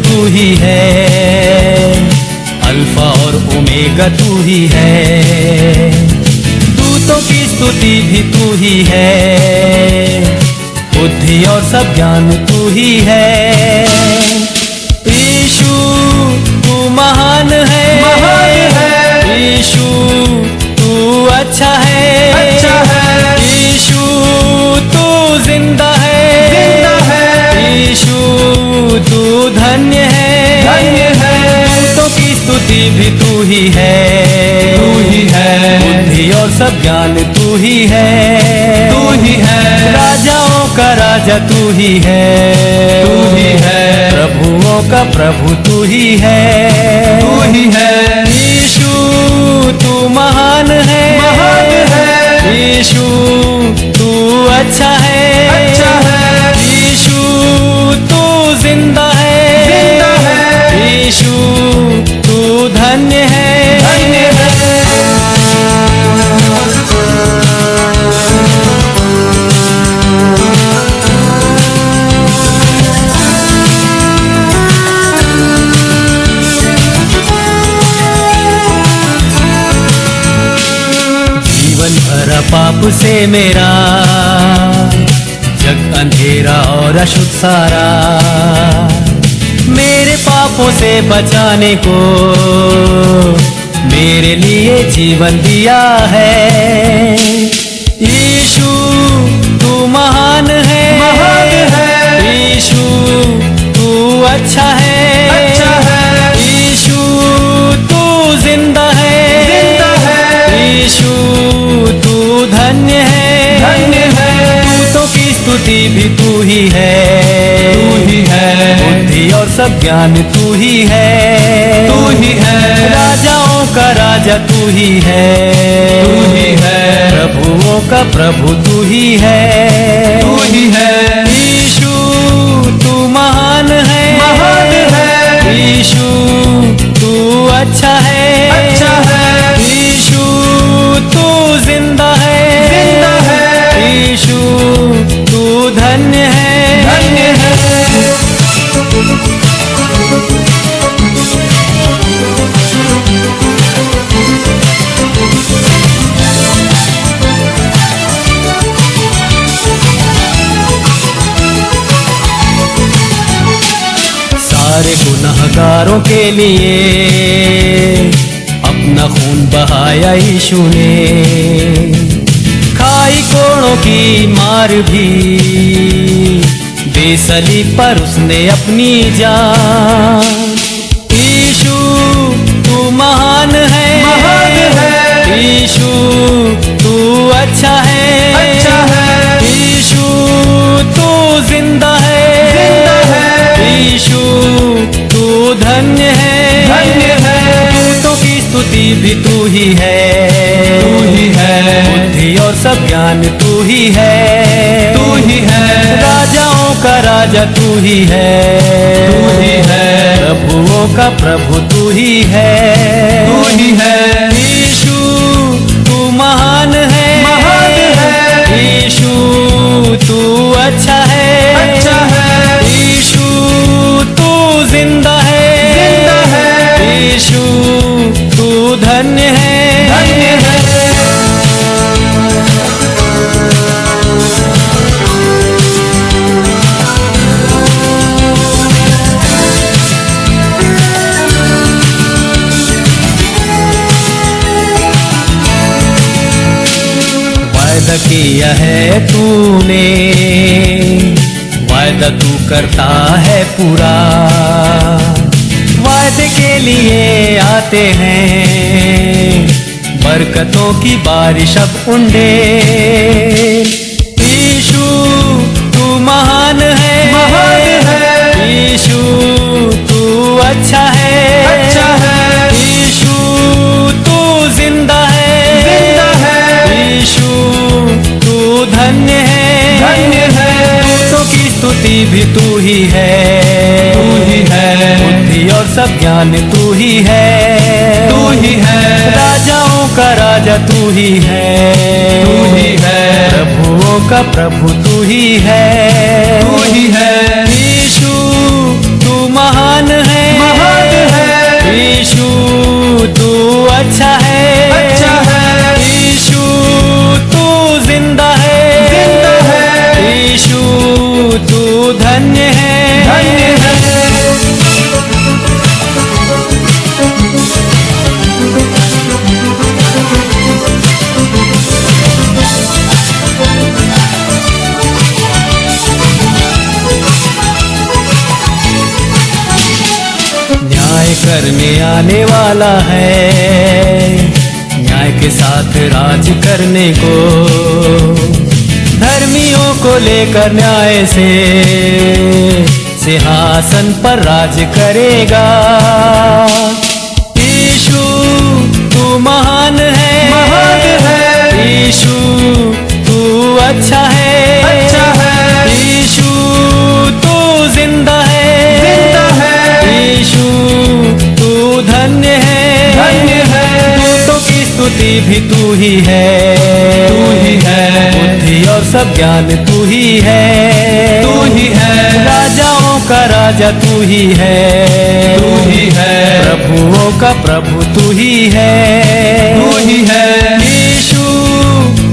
तू ही है, अल्फा और ओमेगा तू ही है, दूतों की स्तुति भी तू ही है, बुद्धि और सब ज्ञान तू ही है। यीशु तू महान है, यीशु तू अच्छा है, यीशु तू जिंदा है, यीशु तू धन्य है, दूतों की स्तुति भी तू ही है, बुद्धि और सब ज्ञान तू ही है, राजाओं का राजा तू ही है, प्रभुओं का प्रभु तू ही है, यीशु तू महान है, यीशु तू अच्छा है, यीशु तू जिंदा है, यीशु तू धन्य है। जीवन भरा पाप से मेरा, जग अंधेरा और अशुद्ध सारा, मेरे पापों से बचाने को मेरे लिए जीवन दिया है। यीशु तू महान है, यीशु तू अच्छा है, यीशु तू जिंदा है, यीशु तू धन्य है, दूतों की स्तुति भी तू ही है, बुद्धि और सब ज्ञान तू ही है, राजाओं का राजा तू ही है, प्रभुओं का प्रभु तू ही है, यीशु तू महान है, यीशु तू अच्छा है, यीशु तू जिंदा है, यीशु तू धन्य है। सारे गुनहगारों के लिए अपना खून बहाया यीशु ने, खाई कोड़ों की मार भी दे सलीब पर उसने अपनी जान। यीशु तू महान है, यीशु तू अच्छा है, यीशु तू जिंदा है, यीशु तू धन्य है, दूतों की स्तुति भी तू ही है, बुद्धि और सब ज्ञान तू ही है, राजाओं का राजा तू ही है, प्रभुओं का प्रभु तू ही है, यीशु तू महान है, यीशु तू अच्छा है, यीशु तू जिंदा है, यीशु तू धन्य है। वायदा किया है तूने, वायदा तू करता है पूरा, वायदे के लिए आते हैं बरकतों की बारिश अब उंडे। यीशु तू महान है, यीशु तू अच्छा है, यीशु तू जिंदा है, यीशु तू धन्य है, दूतों की स्तुति भी तू ही है, बुद्धि और सब ज्ञान तू ही है, राजाओं का राजा तू ही है, प्रभुओं का प्रभु तू ही है, यीशु तू महान अच्छा है, अच्छा है। यीशु तू जिंदा है, जिंदा है। यीशु तू धन्य है, धन्य है। न्याय करने आने वाला है, न्याय के साथ राज करने को, धर्मियों को लेकर न्याय से सिंहासन पर राज करेगा। यीशु तू महान है, महान है। यीशु तू अच्छा है, अच्छा है। यीशु तू जिंदा है, जिंदा है। यीशु तू धन्य है, धन्य है। दूतों की स्तुति भी तू ही है, तू ही है। बुद्धि और सब ज्ञान तू ही है, तू ही है। राजाओं का राजा तू ही है, तू ही है। प्रभुओं का प्रभु तू ही है, तू ही है। यीशु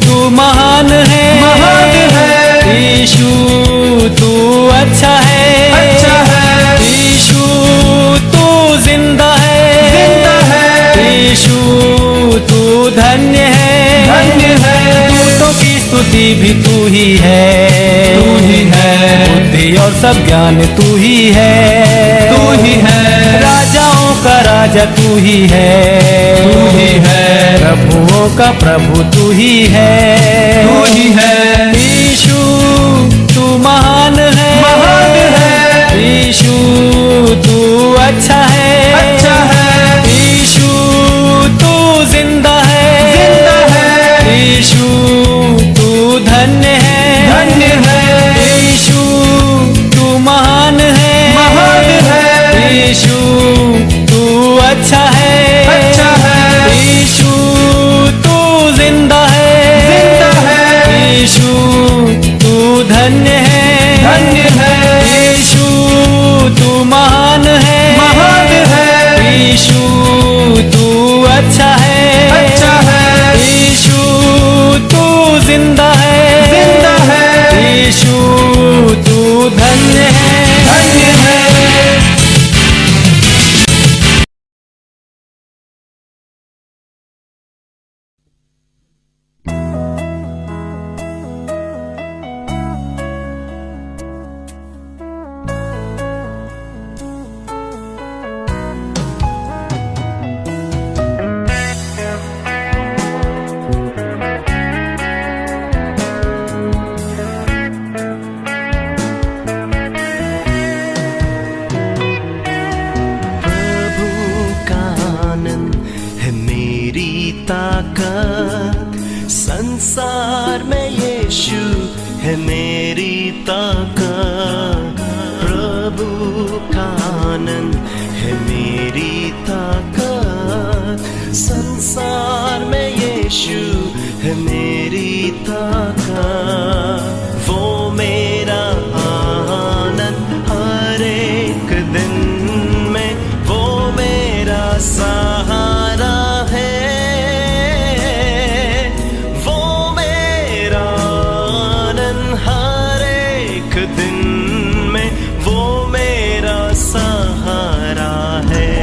तू महान है, महान है। यीशु तू अच्छा है, अच्छा है। यीशु तू जिंदा है, जिंदा है। यीशु तू धन्य है, धन्य है। दूतों की स्तुति भी तू ही है, तू ही है। बुद्धि और सब ज्ञान तू ही है, तू ही है। राजाओं का राजा तू ही है, तू ही है। प्रभुओं का प्रभु तू ही है, तू ही है। यीशु तू महान है, महान है। यीशु तू अच्छा है, अच्छा है। यीशु तू जिंदा है, जिंदा है। यीशु तू धन्य है, धन्य है। यीशु तू महान है, महान है। यीशु तू अच्छा है, अच्छा है। यीशु तू जिंदा है, जिंदा है। यीशु तू धन्य है, धन्य है। यीशु तू महान है, महान है। यीशु तू अच्छा है, अच्छा है। यीशु तू जिंदा है, जिंदा है। यीशु तू धन्य है, धन्य है। ताकत संसार में यीशु है मेरी ताकत, प्रभु का आनंद है मेरी ताकत, संसार में यीशु है मेरी ताकत, वो मेरा आनंद हर एक दिन में, वो मेरा सहारा है, वो मेरा आनंद हर एक दिन में, वो मेरा सहारा है।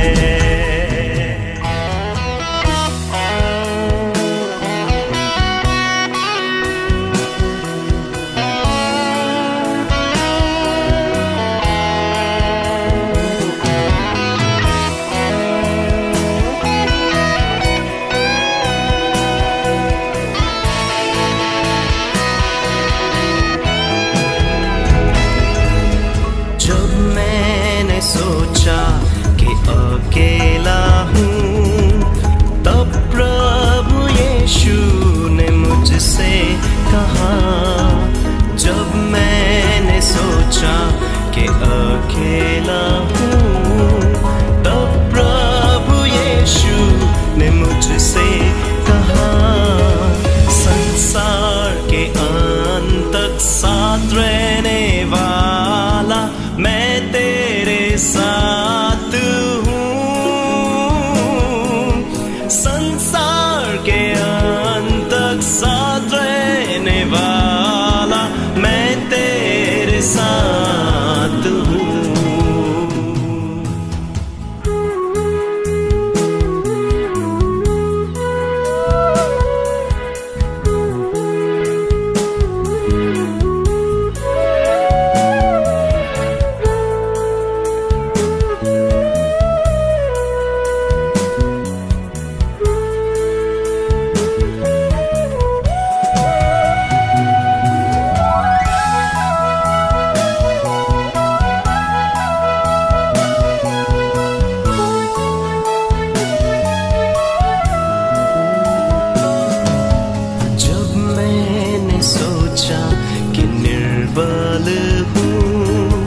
निर्बल हूँ।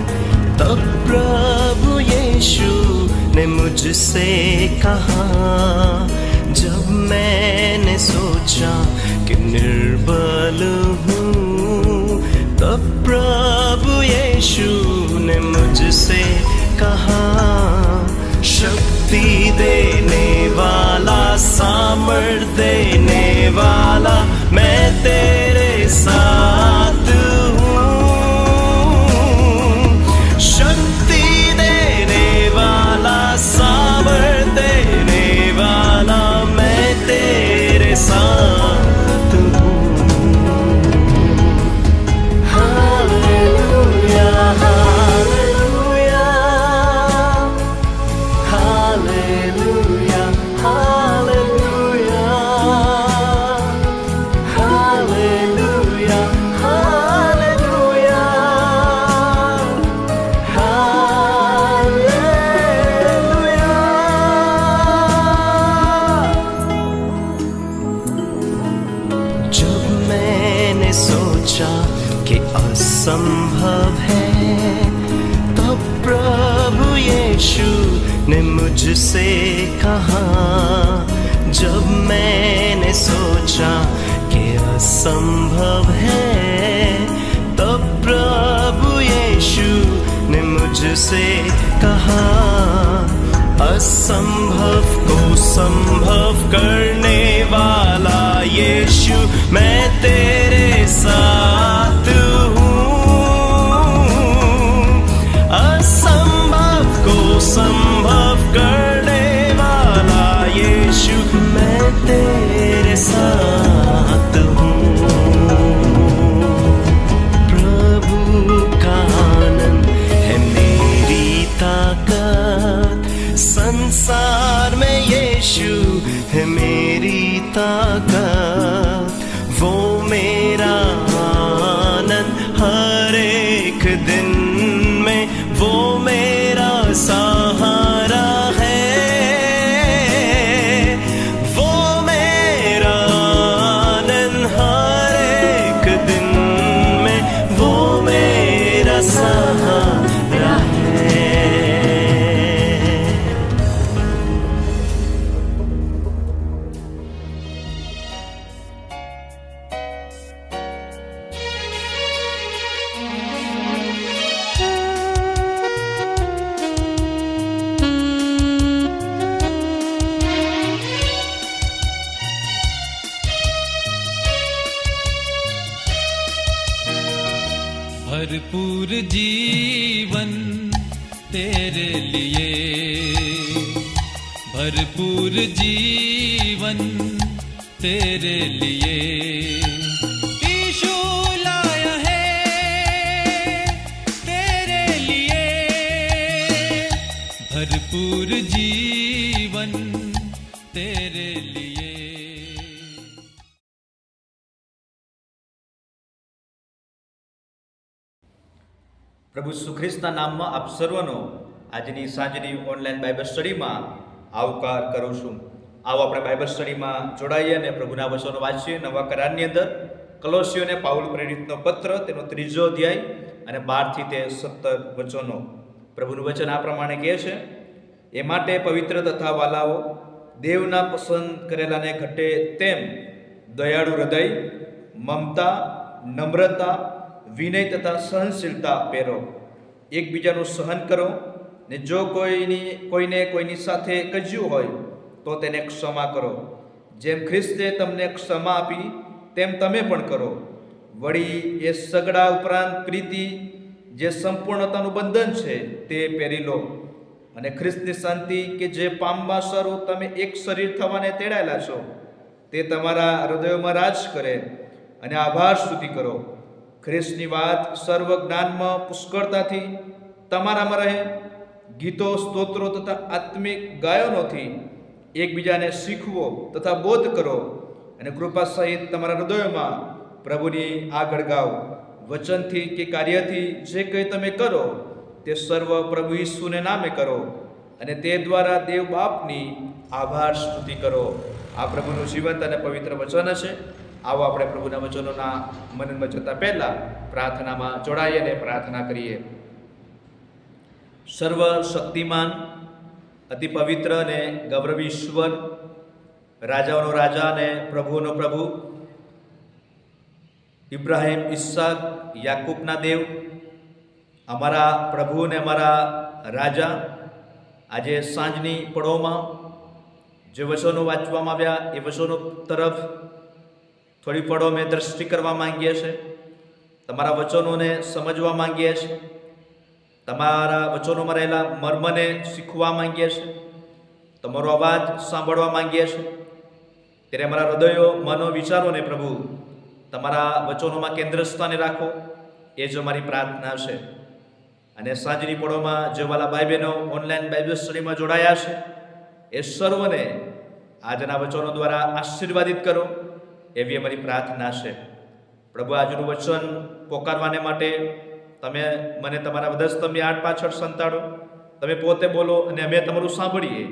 तब प्रभु यीशु ने मुझसे कहा, जब मैंने सोचा कि निर्बल हूँ, तब प्रभु यीशु ने मुझसे कहा, शक्ति देने वाला, सामर्थ देने वाला, मैं तेरे साथ हूँ। शक्ति देने वाला, सामर्थ देने वाला, मैं तेरे साथ हूँ। Hallelujah, hallelujah, hallelujah, hallelujah, hallelujah, hallelujah, hallelujah. जब मैंने सोचा कि असंभव है, तब प्रभु यीशु ने मुझसे कहा, जब मैंने सोचा कि असंभव है, तब प्रभु यीशु ने मुझसे कहा, असंभव को संभव करने वाला यीशु, मैं तेरे साथ हूँ। असंभव को संभव करने वाला यीशु, मैं तेरे साथ हूँ। प्रभु का आनंद है मेरी ताकत, संसार में यीशु है मेरी ताकत। वो मेरा आनंद हर एक दिन में, वो मेरा सहारा है। वो मेरा आनंद हर एक दिन में, वो मेरा सहारा है। भरपूर जीवन तेरे लिए, भरपूर जीवन तेरे लिए यीशु लाया है, तेरे लिए भरपूर जीवन तेरे लिए। પ્રભુ ઈસુ ખ્રિસ્તના નામમાં આપ સર્વનો આજની સાંજની ઓનલાઈન બાઇબલ સ્ટડીમાં આવકાર કરું છું. આવો આપણે બાઇબલ સ્ટડીમાં જોડાઈએ અને પ્રભુના વચનો વાંચીએ. નવા કરારની અંદર કલોસીઓને પાઉલ પ્રેરિતનો પત્ર, તેનો 3જો અધ્યાય અને 12 થી 17 વચનો. પ્રભુનું વચન આ પ્રમાણે કહે છે, એ માટે પવિત્ર તથા વાલાઓ, દેવના પસંદ કરેલાને ઘટે તેમ દયાળુ હૃદય, મમતા, નમ્રતા, વિનય તથા સહનશીલતા પહેરો. એકબીજાનું સહન કરો, ને જો કોઈને કોઈની સાથે કજ્યું હોય તો તેને ક્ષમા કરો. જેમ ખ્રિસ્તે તમને ક્ષમા આપી તેમ તમે પણ કરો. વળી એ સગડા ઉપરાંત પ્રીતિ, જે સંપૂર્ણતાનું બંધન છે, તે પહેરી લો. અને ખ્રિસ્તની શાંતિ, કે જે પામવા સારું તમે એક શરીર થવાને તેડાયેલા છો, તે તમારા હૃદયોમાં રાજ કરે અને આભાર સ્તુતિ કરો. ખ્રિસ્તની વાત સર્વ જ્ઞાનમાં પુષ્કળતાથી તમારામાં રહે. ગીતો, સ્તોત્રો તથા આત્મિક ગાયનોથી એકબીજાને શીખવો તથા બોધ કરો, અને કૃપા સહિત તમારા હૃદયોમાં પ્રભુની આગળ ગાઓ. વચનથી કે કાર્યથી જે કંઈ તમે કરો તે સર્વ પ્રભુ ઈસુને નામે કરો, અને તે દ્વારા દેવ બાપની આભાર સ્તુતિ કરો. આ પ્રભુનું જીવંત અને પવિત્ર વચન છે. આવો આપણે પ્રભુના વચનોના મનનમાં જતા પહેલાં પ્રાર્થનામાં જોડાઈએ અને પ્રાર્થના કરીએ. સર્વ શક્તિમાન, અતિ પવિત્ર અને ગૌરવી ઈશ્વર, રાજાઓનો રાજા અને પ્રભુઓનો પ્રભુ, ઇબ્રાહિમ, ઈસાક, યાકૂબના દેવ, અમારા પ્રભુ અને અમારા રાજા, આજે સાંજની પળોમાં જે વચનો વાંચવામાં આવ્યા એ વચનો તરફ થોડી પળો અમે દ્રષ્ટિ કરવા માંગીએ છીએ. તમારા વચનોને સમજવા માંગીએ છીએ. તમારા વચનોમાં રહેલા મર્મને શીખવા માંગીએ છીએ. તમારો અવાજ સાંભળવા માંગીએ છીએ. ત્યારે અમારા હૃદયો, મનો, વિચારોને પ્રભુ તમારા વચનોમાં કેન્દ્ર સ્થાને રાખો, એ જ અમારી પ્રાર્થના છે. અને સાંજની પળોમાં જે વાલા ભાઈ બહેનો ઓનલાઈન બાઇબલ સ્ટડીમાં જોડાયા છે એ સર્વને આજના વચનો દ્વારા આશીર્વાદિત કરો, એવી અમારી પ્રાર્થના છે. પ્રભુ, આજનું વચન પોકારવાને માટે તમે મને તમારા વધસ્તંભની આડ પાછળ સંતાડો. તમે પોતે બોલો અને અમે તમારું સાંભળીએ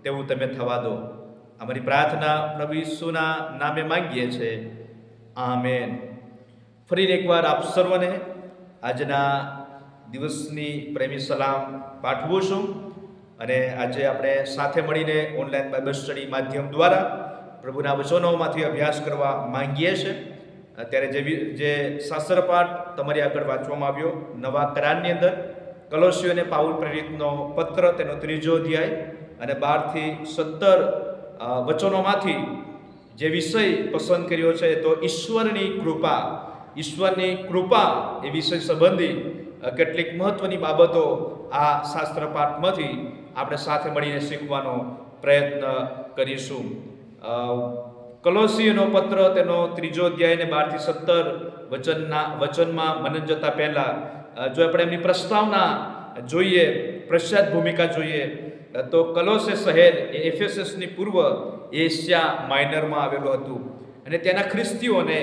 તેવું તમે થવા દો. અમારી પ્રાર્થના પ્રભુ ઈસુના નામે માંગીએ છીએ. આમેન. ફરી એકવાર આપ સર્વને આજના દિવસની પ્રેમી સલામ પાઠવું છું. અને આજે આપણે સાથે મળીને ઓનલાઈન બાઇબલ સ્ટડી માધ્યમ દ્વારા પ્રભુના વચનોમાંથી અભ્યાસ કરવા માંગીએ છીએ. અત્યારે જે શાસ્ત્ર પાઠ તમારી આગળ વાંચવામાં આવ્યો નવા કરારની અંદર કલોસીઓને પાઉલ પ્રેરિતનો પત્ર, તેનો 3જો અધ્યાય અને 12 થી 17 વચનોમાંથી જે વિષય પસંદ કર્યો છે તો ઈશ્વરની કૃપા. ઈશ્વરની કૃપા એ વિષય સંબંધી કેટલીક મહત્વની બાબતો આ શાસ્ત્ર પાઠમાંથી આપણે સાથે મળીને શીખવાનો પ્રયત્ન કરીશું. કલોસીઓનો પત્ર, તેનો 3જો અધ્યાય અને 12 થી 17 વચનમાં મનન જતા પહેલા જો આપણે એમની પ્રસ્તાવના જોઈએ, પ્રખ્યાત ભૂમિકા જોઈએ તો કલોસે શહેર એ એફેસસની પૂર્વ એશિયા માઇનરમાં આવેલું હતું. અને તેના ખ્રિસ્તીઓને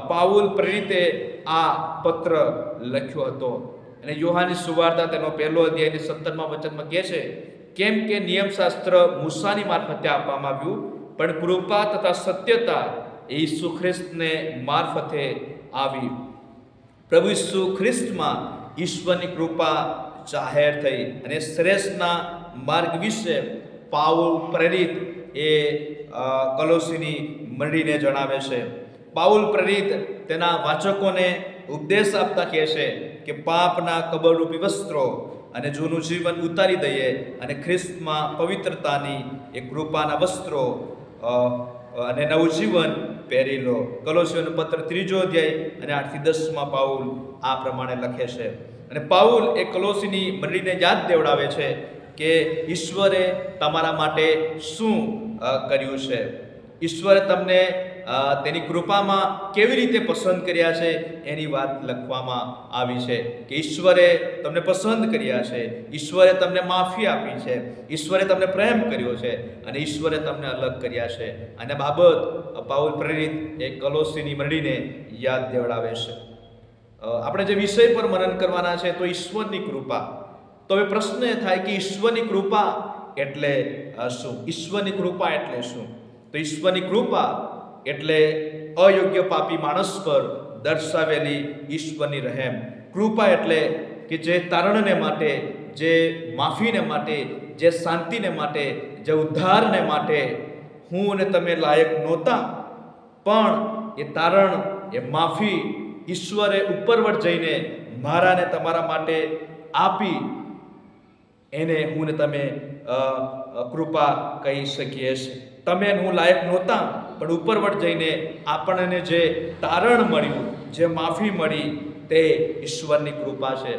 પાઉલ પ્રેરિતે આ પત્ર લખ્યો હતો. અને યોહાનની સુવાર્તા તેનો 1લો અધ્યાય 17મા વચનમાં કહે છે, કેમ કે નિયમશાસ્ત્ર મૂસાની મારફતે આપવામાં આવ્યું, પણ કૃપા તથા સત્યતા એ ઈસુ ખ્રિસ્તને મારફતે આવી. પ્રભુ ઈસુ ખ્રિસ્તમાં ઈશ્વરની કૃપા જાહેર થઈ. અને શ્રેષ્ઠના માર્ગ વિશે પાઉલ પ્રેરિત એ કલોસીની મંડળીને જણાવે છે. પાઉલ પ્રેરિત તેના વાચકોને ઉપદેશ આપતા કહે છે કે પાપના કબરરૂપી વસ્ત્રો અને જૂનું જીવન ઉતારી દઈએ અને ખ્રિસ્તમાં પવિત્રતાની એ કૃપાના વસ્ત્રો અને નવું જીવન પહેરી લો. કલોસીઓનો પત્ર 3જો અધ્યાય અને 8 થી 10માં પાઉલ આ પ્રમાણે લખે છે. અને પાઉલ એ કલોસીની મંડળીને યાદ દેવડાવે છે કે ઈશ્વરે તમારા માટે શું કર્યું છે. ઈશ્વરે તમને તેની કૃપામાં કેવી રીતે પસંદ કર્યા છે એની વાત લખવામાં આવી છે. કે ઈશ્વરે તમને પસંદ કર્યા છે, ઈશ્વરે તમને માફી આપી છે, ઈશ્વરે તમને પ્રેમ કર્યો છે અને ઈશ્વરે તમને અલગ કર્યા છે. અને બાબત પાઉલ પ્રેરિત એ કલોસીની મંડળીને યાદ દેવડાવે છે. આપણે જે વિષય પર મનન કરવાના છે તો ઈશ્વરની કૃપા. તો હવે પ્રશ્ન એ થાય કે ઈશ્વરની કૃપા એટલે શું? ઈશ્વરની કૃપા એટલે શું? તો ઈશ્વરની કૃપા એટલે અયોગ્ય પાપી માણસ પર દર્શાવેલી ઈશ્વરની રહેમ. કૃપા એટલે કે જે તારણને માટે, જે માફીને માટે, જે શાંતિને માટે, જે ઉદ્ધારને માટે હું અને તમે લાયક નહોતા, પણ એ તારણ, એ માફી ઈશ્વરે ઉપરવટ જઈને મારા ને તમારા માટે આપી, એને હું ને તમે કૃપા કહી શકીએ છીએ. તમે હું લાયક નહોતા, પણ ઉપરવટ જઈને આપણને જે તારણ મળ્યું, જે માફી મળી, તે ઈશ્વરની કૃપા છે.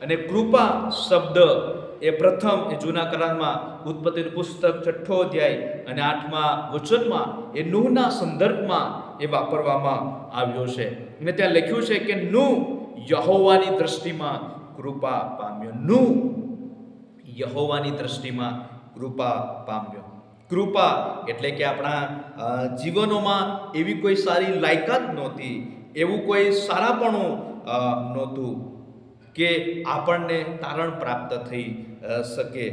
અને કૃપા શબ્દ એ પ્રથમ એ જૂના કરારમાં ઉત્પત્તિનું પુસ્તક 6ઠ્ઠો અધ્યાય અને 8મા વચનમાં એ નૂહના સંદર્ભમાં એ વાપરવામાં આવ્યો છે. અને ત્યાં લખ્યું છે કે નૂહ યહોવાની દ્રષ્ટિમાં કૃપા પામ્યો. નૂહ યહોવાની દ્રષ્ટિમાં કૃપા પામ્યો. કૃપા એટલે કે આપણા જીવનોમાં એવી કોઈ સારી લાયકાત નહોતી, એવું કોઈ સારાપણું નહોતું કે આપણને તારણ પ્રાપ્ત થઈ શકે,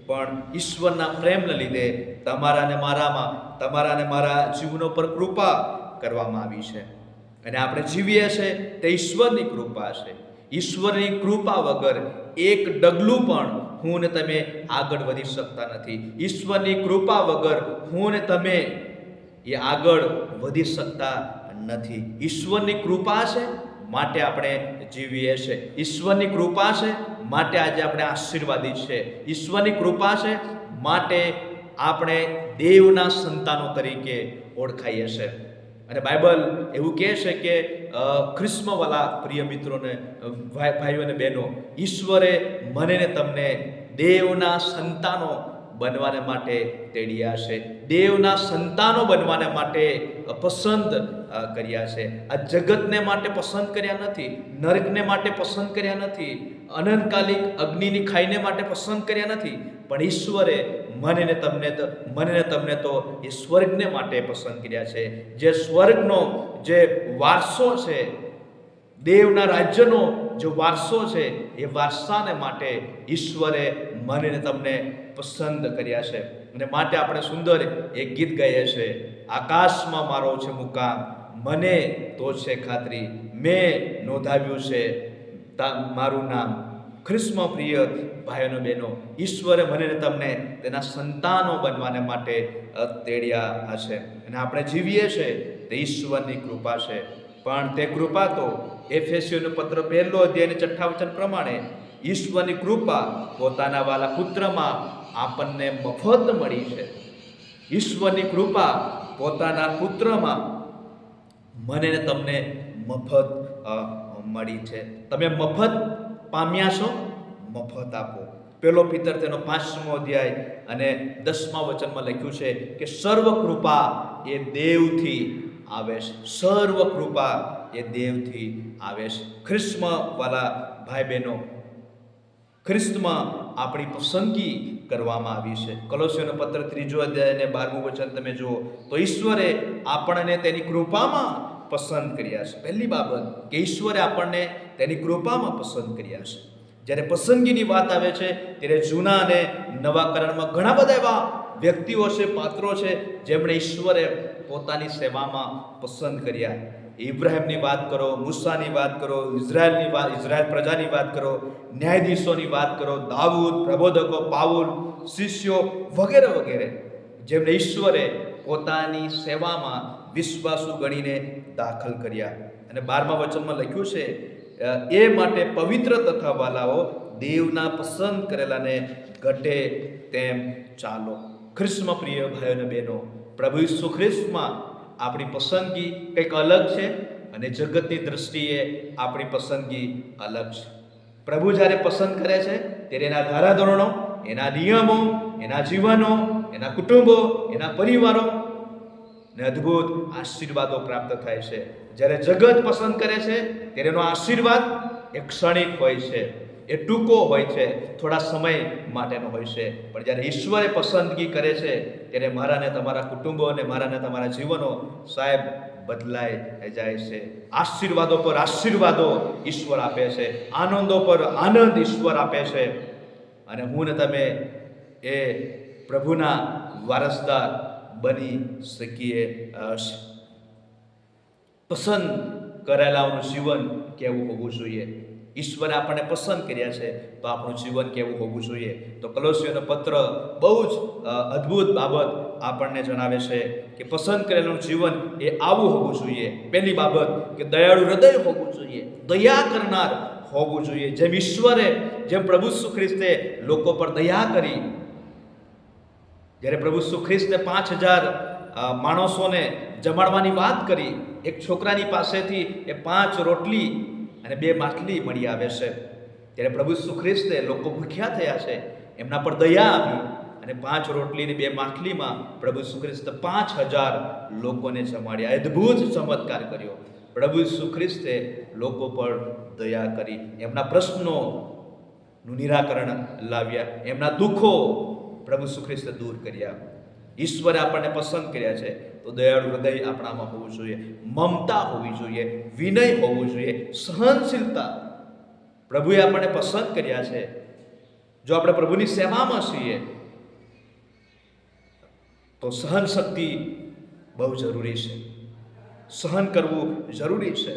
પણ ઈશ્વરના પ્રેમને લીધે તમારા ને મારામાં, તમારા ને મારા જીવનો પર કૃપા કરવામાં આવી છે અને આપણે જીવીએ છીએ તે ઈશ્વરની કૃપા છે. ઈશ્વરની કૃપા વગર એક ડગલું પણ હું ને તમે આગળ વધી શકતા નથી. ઈશ્વરની કૃપા વગર હું ને તમે એ આગળ વધી શકતા નથી. ઈશ્વરની કૃપા છે માટે આપણે જીવીએ છીએ. ઈશ્વરની કૃપા છે માટે આજે આપણે આશીર્વાદિત છે. ઈશ્વરની કૃપા છે માટે આપણે દેવના સંતાનો તરીકે ઓળખાઈએ છીએ. અને બાઇબલ એવું કહે છે કે ખ્રિસ્મવાલા પ્રિય મિત્રોને, ભાઈઓ અને બહેનો, ઈશ્વરે મને ને તમને દેવના સંતાનો બનવાને માટે તેડ્યા છે. દેવના સંતાનો બનવાને માટે પસંદ કર્યા છે. આ જગતને માટે પસંદ કર્યા નથી, નરકને માટે પસંદ કર્યા નથી, અનંતકાલિક અગ્નિની ખાઈને માટે પસંદ કર્યા નથી, પણ ઈશ્વરે મને ને તમને તો એ સ્વર્ગને માટે પસંદ કર્યા છે. જે સ્વર્ગનો જે વારસો છે, દેવના રાજ્યનો જે વારસો છે, એ વારસાને માટે ઈશ્વરે મને ને તમને પસંદ કર્યા છે. અને માટે આપણે સુંદર એક ગીત ગાઈએ છીએ, આકાશમાં મારો છે મુકામ, મને તો છે ખાતરી, મેં નોંધાવ્યું છે મારું નામ. ખ્રિસ્મ પ્રિય ભાઈઓ અને બહેનો, ઈશ્વરે મને ને તમને તેના સંતાનો બનવાને માટે તેડ્યા છે. અને આપણે જીવીએ છીએ તે ઈશ્વરની કૃપા છે. પણ તે કૃપા તો એફેસીઓનું પત્ર 1 અધ્યાયના 6 વચન પ્રમાણે ઈશ્વરની કૃપા પોતાના વાલા પુત્રમાં આપણને મફત મળી છે. ઈશ્વરની કૃપા પોતાના પુત્રમાં મને ને તમને મફત મળી છે. તમે મફત પામ્યા છો, મફત આપો. 1 પિતર તેનો 5મો અધ્યાય અને 10મા વચનમાં લખ્યું છે કે સર્વ કૃપા એ દેવથી આવે છે. સર્વ કૃપા એ દેવથી આવે છે. ખ્રિસ્મવાલા ભાઈ બહેનો, ખ્રિસ્તમાં આપણી પસંદગી કરવામાં આવી છે. કોલોસીઓનો પત્ર 3 અધ્યાય અને 12મું વચન તમે જુઓ તો ઈશ્વરે આપણને તેની કૃપામાં પસંદ કર્યા છે. પહેલી બાબત કે ઈશ્વરે આપણને તેની કૃપામાં પસંદ કર્યા છે. જ્યારે પસંદગીની વાત આવે છે ત્યારે જૂના અને નવા કરારમાં ઘણા બધા એવા વ્યક્તિઓ છે, પાત્રો છે, જેમણે ઈશ્વરે પોતાની સેવામાં પસંદ કર્યા. ઇબ્રાહિમની વાત કરો, મૂસાની વાત કરો, ઇઝરાયલ પ્રજાની વાત કરો, ન્યાયાધીશોની વાત કરો, દાઉદ, પ્રબોધકો, પાઉલ, શિષ્યો વગેરે વગેરે, જેમને ઈશ્વરે પોતાની સેવામાં વિશ્વાસુ ગણીને દાખલ કર્યા. અને 12મા વચનમાં લખ્યું છે, એ માટે પવિત્ર તથા વાલાઓ દેવના પસંદ કરેલાને ઘટે તેમ ચાલો. ખ્રિસ્મ પ્રિય ભાઈઓ અને બહેનો, પ્રભુ ઈસુ ખ્રિસ્તમાં આપણી પસંદગી કંઈક અલગ છે અને જગતની દ્રષ્ટિએ આપણી પસંદગી અલગ છે. પ્રભુ જ્યારે પસંદ કરે છે ત્યારે એના ધારાધોરણો, એના નિયમો, એના જીવનો, એના કુટુંબો, એના પરિવારો ને અદ્ભુત આશીર્વાદો પ્રાપ્ત થાય છે. જ્યારે જગત પસંદ કરે છે ત્યારે એનો આશીર્વાદ એ ક્ષણિક હોય છે, એ ટૂંકો હોય છે, થોડા સમય માટેનો હોય છે. પણ જ્યારે ઈશ્વરે પસંદગી કરે છે ત્યારે મારા ને તમારા કુટુંબો અને મારા ને તમારા જીવનો સાહેબ બદલાઈ જાય છે. આશીર્વાદો પર આશીર્વાદો ઈશ્વર આપે છે, આનંદો પર આનંદ ઈશ્વર આપે છે. અને હું ને તમે એ પ્રભુના વારસદાર બની શકીએ. પસંદ કરેલાઓનું જીવન કેવું હોવું જોઈએ? ઈશ્વરે આપણને પસંદ કર્યા છે તો આપણું જીવન કેવું હોવું જોઈએ? તો કોલોસીઓનો પત્ર બહુ જ અદ્ભુત બાબત આપણને જણાવે છે કે પસંદ કરેલું જીવન એ આવું હોવું જોઈએ. પહેલી બાબત કે દયાળુ હૃદય હોવું જોઈએ, દયા કરનાર હોવું જોઈએ. જેમ ઈશ્વરે, જેમ પ્રભુ ઈસુ ખ્રિસ્તે લોકો પર દયા કરી, જ્યારે પ્રભુ ઈસુ ખ્રિસ્તે 5000 માણસોને જમાડવાની વાત કરી, એક છોકરાની પાસેથી એ 5 રોટલી અને 2 માટલી મળી આવે છે. ત્યારે પ્રભુ ઈસુ ખ્રિસ્તે લોકો ભૂખ્યા થયા છે, એમના પર દયા આવી અને 5 રોટલી અને 2 માટલીમાં પ્રભુ ઈસુ ખ્રિસ્તે 5000 લોકોને જમાડ્યા. અદ્ભુત ચમત્કાર કર્યો. પ્રભુ ઈસુ ખ્રિસ્તે લોકો પર દયા કરી, એમના પ્રશ્નોનું નિરાકરણ લાવ્યા, એમના દુઃખો પ્રભુ ઈસુ ખ્રિસ્તે દૂર કર્યા. ઈશ્વરે આપણને પસંદ કર્યા છે તો દયાળુ હૃદય આપણામાં હોવું જોઈએ, મમતા હોવી જોઈએ, વિનય હોવું જોઈએ, સહનશીલતા. પ્રભુએ આપણને પસંદ કર્યા છે. જો આપણે પ્રભુની સેવામાં છીએ તો સહન શક્તિ બહુ જરૂરી છે. સહન કરવું જરૂરી છે.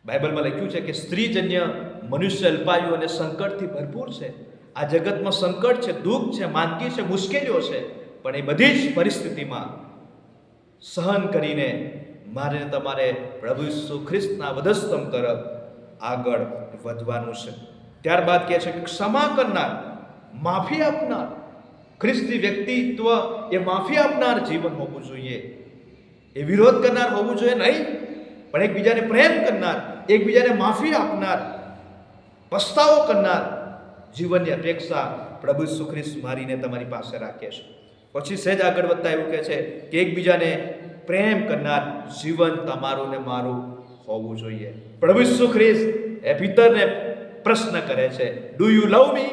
બાઇબલમાં લખ્યું છે કે સ્ત્રીજન્ય મનુષ્ય અલ્પાયુ અને સંકટથી ભરપૂર છે. આ જગતમાં સંકટ છે, દુઃખ છે, માંદગી છે, મુશ્કેલીઓ છે, પણ એ બધી જ પરિસ્થિતિમાં સહન કરીને મારે તમારે પ્રભુ ઈસુ ખ્રિસ્તના વધસ્તંભ તરફ આગળ વધવાનું છે. ત્યારબાદ કહે છે કે ક્ષમા કરનાર, માફી આપનાર. ખ્રિસ્તી વ્યક્તિત્વ એ માફી આપનાર જીવન હોવું જોઈએ. એ વિરોધ કરનાર હોવું જોઈએ નહીં, પણ એકબીજાને પ્રેમ કરનાર, એકબીજાને માફી આપનાર, પસ્તાવો કરનાર જીવનની અપેક્ષા પ્રભુ ઈસુ ખ્રિસ્ત મારીને તમારી પાસે રાખે છે. પછી સહેજ આગળ વધતા એવું કહે છે કે એકબીજાને પ્રેમ કરનાર જીવન તમારું ને મારું હોવું જોઈએ. પ્રભુ ઈસુ ખ્રિસ્ત એ પિતરને પ્રશ્ન કરે છે, ડુ યુ લવ મી?